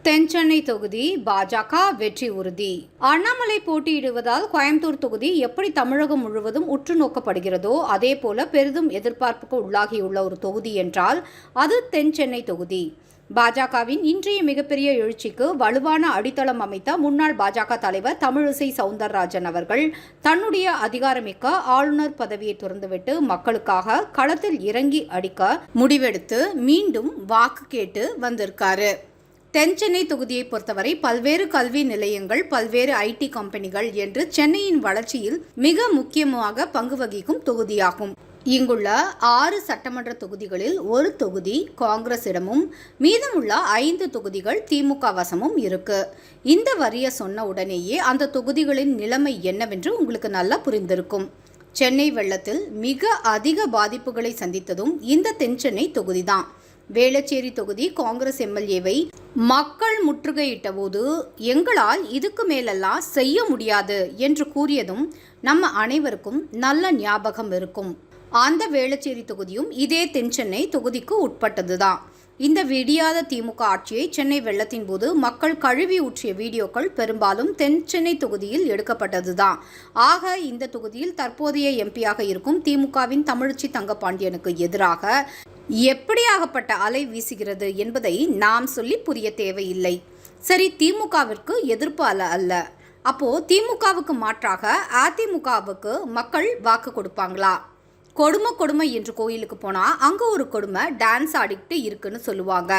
தென்சென்னை தொகுதி பாஜக வெற்றி உறுதி. அண்ணாமலை போட்டியிடுவதால் கோயம்புத்தூர் தொகுதி எப்படி தமிழகம் முழுவதும் உற்று நோக்கப்படுகிறதோ அதேபோல பெரிதும் எதிர்பார்ப்புக்கு உள்ளாகியுள்ள ஒரு தொகுதி என்றால் அது தென்சென்னை தொகுதி. பாஜகவின் இன்றைய மிகப்பெரிய எழுச்சிக்கு வலுவான அடித்தளம் அமைத்த முன்னாள் பாஜக தலைவர் தமிழிசை சவுந்தரராஜன் அவர்கள் தன்னுடைய அதிகாரமிக்க ஆளுநர் பதவியை துறந்துவிட்டு மக்களுக்காக களத்தில் இறங்கி அடிக்க முடிவெடுத்து மீண்டும் வாக்கு கேட்டு வந்திருக்காரு. தென்சென்னை தொகுதியை பொறுத்தவரை பல்வேறு கல்வி நிலையங்கள், பல்வேறு ஐடி கம்பெனிகள் என்று சென்னையின் வளர்ச்சியில் மிக முக்கியமாக பங்கு வகிக்கும் தொகுதியாகும். இங்குள்ள 6 சட்டமன்ற தொகுதிகளில் ஒரு தொகுதி காங்கிரசிடமும் மீதமுள்ள 5 தொகுதிகள் திமுக வசமும் இருக்கு. இந்த வரிய சொன்ன உடனேயே அந்த தொகுதிகளின் நிலைமை என்னவென்று உங்களுக்கு நல்லா புரிந்திருக்கும். சென்னை வெள்ளத்தில் மிக அதிக பாதிப்புகளை சந்தித்ததும் இந்த தென்சென்னை தொகுதிதான். வேளச்சேரி தொகுதி காங்கிரஸ் எம்எல்ஏவை மக்கள் முற்றுகையிட்ட போது எங்களால் இதுக்கு மேலெல்லாம் செய்ய முடியாது என்று கூறியதும் நம்ம அனைவருக்கும் நல்ல ஞாபகம் இருக்கும். அந்த வேளச்சேரி தொகுதியும் இதே தென்சென்னை தொகுதிக்கு உட்பட்டதுதான். இந்த விடியாத திமுக ஆட்சியை சென்னை வெள்ளத்தின் போது மக்கள் கழுவி ஊற்றிய வீடியோக்கள் பெரும்பாலும் தென்சென்னை தொகுதியில் எடுக்கப்பட்டதுதான். ஆக இந்த தொகுதியில் தற்போதைய எம்பியாக இருக்கும் திமுகவின் தமிழச்சி தங்கபாண்டியனுக்கு எதிராக எப்படியாகப்பட்ட அலை வீசுகிறது என்பதை நாம் சொல்லி புரிய தேவையில்லை. சரி, திமுகவிற்கு எதிர்ப்பு அல்ல. அப்போ திமுகவுக்கு மாற்றாக அதிமுகவுக்கு மக்கள் வாக்கு கொடுப்பாங்களா? கொடுமை என்று கோயிலுக்கு போனால் அங்கே ஒரு கொடுமை டான்ஸ் ஆடிக்கிட்டு இருக்குன்னு சொல்லுவாங்க.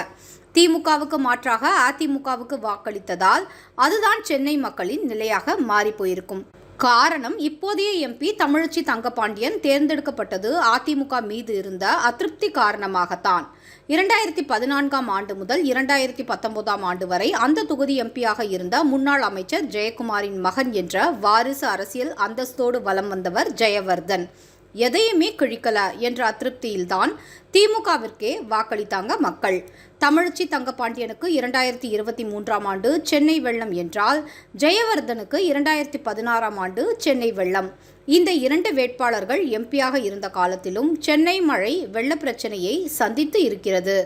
திமுகவுக்கு மாற்றாக அதிமுகவுக்கு வாக்களித்ததால் அதுதான் சென்னை மக்களின் நிலையாக மாறி போயிருக்கும். காரணம், இப்போதைய எம்பி தமிழச்சி தங்கபாண்டியன் தேர்ந்தெடுக்கப்பட்டது அதிமுக மீது இருந்த அதிருப்தி காரணமாகத்தான். 2014ஆம் ஆண்டு முதல் 2019ஆம் ஆண்டு வரை அந்த தொகுதி எம்பியாக இருந்த முன்னாள் அமைச்சர் ஜெயக்குமாரின் மகன் என்ற வாரிசு அரசியல் அந்தஸ்தோடு வலம் வந்தவர் ஜெயவர்தன். எதையுமே கிழிக்கல என்ற அதிருப்தியில்தான் திமுகவிற்கே வாக்களித்தாங்க மக்கள். தமிழச்சி தங்கபாண்டியனுக்கு 2023ஆம் ஆண்டு சென்னை வெள்ளம் என்றால் ஜெயவர்தனுக்கு 2016ஆம் ஆண்டு சென்னை வெள்ளம். இந்த 2 வேட்பாளர்கள் எம்பியாக இருந்த காலத்திலும் சென்னை மழை வெள்ள பிரச்சனையை சந்தித்து இருக்கிறது.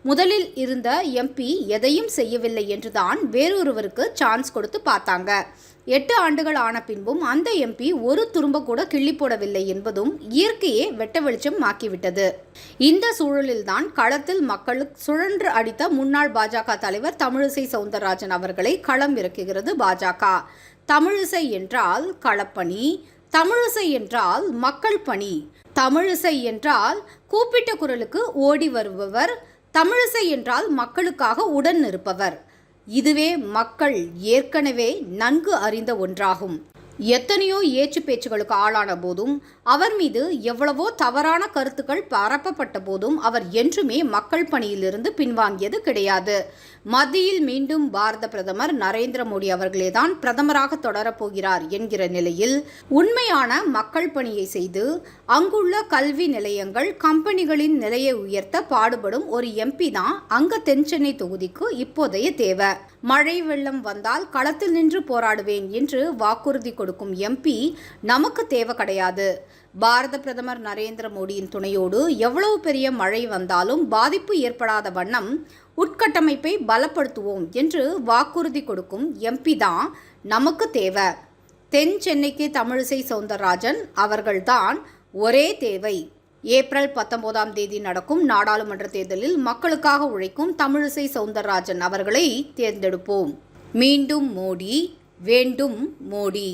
முதலில் இருந்த எம்பி எதையும் செய்யவில்லை என்றுதான் வேறொருவருக்கு சான்ஸ் கொடுத்து பார்த்தாங்க. 8 ஆண்டுகள் ஆன பின்பும் அந்த எம்பி ஒரு துரும்ப கூட கிள்ளி போடவில்லை என்பதும் இயற்கையே வெட்ட வெளிச்சம் ஆக்கிவிட்டது. இந்த சூழலில்தான் களத்தில் மக்களுக்கு சுழன்று அடித்த முன்னாள் பாஜக தலைவர் தமிழிசை சவுந்தரராஜன் அவர்களை களம் இறக்குகிறது பாஜக. தமிழிசை என்றால் களப்பணி, தமிழிசை என்றால் மக்கள் பணி, தமிழிசை என்றால் கூப்பிட்ட குரலுக்கு ஓடி வருபவர், தமிழிசை என்றால் மக்களுக்காக உடன் இருப்பவர். இதுவே மக்கள் ஏற்கனவே நன்கு அறிந்த ஒன்றாகும். எத்தனையோ ஏச்சு பேச்சுகளுக்கு ஆளான போதும், அவர் மீது எவ்வளவோ தவறான கருத்துக்கள் பரப்பப்பட்ட போதும் அவர் என்றுமே மக்கள் பணியிலிருந்து பின்வாங்கியது கிடையாது. மத்தியில் மீண்டும் பாரத பிரதமர் நரேந்திர மோடி அவர்களேதான் பிரதமராக தொடரப்போகிறார் என்கிற நிலையில் உண்மையான மக்கள் பணியை செய்து அங்குள்ள கல்வி நிலையங்கள், கம்பெனிகளின் நிலையை உயர்த்த பாடுபடும் ஒரு எம்பி தான் அங்க தென்சென்னை தொகுதிக்கு இப்போதைய தேவை. மழை வெள்ளம் வந்தால் களத்தில் நின்று போராடுவேன் என்று வாக்குறுதி கொடுக்கும் எம்பி நமக்கு தேவை கிடையாது. பாரத பிரதமர் நரேந்திர மோடியின் துணையோடு எவ்வளவு பெரிய மழை வந்தாலும் பாதிப்பு ஏற்படாத வண்ணம் உட்கட்டமைப்பை பலப்படுத்துவோம் என்று வாக்குறுதி கொடுக்கும் எம்பி தான் நமக்கு தேவை. தென் சென்னைக்கு தமிழிசை சவுந்தரராஜன் அவர்கள்தான் ஒரே தேவை. ஏப்ரல் 19ஆம் தேதி நடக்கும் நாடாளுமன்ற தேர்தலில் மக்களுக்காக உழைக்கும் தமிழிசை சவுந்தரராஜன் அவர்களை தேர்ந்தெடுப்போம். மீண்டும் மோடி, வேண்டும் மோடி.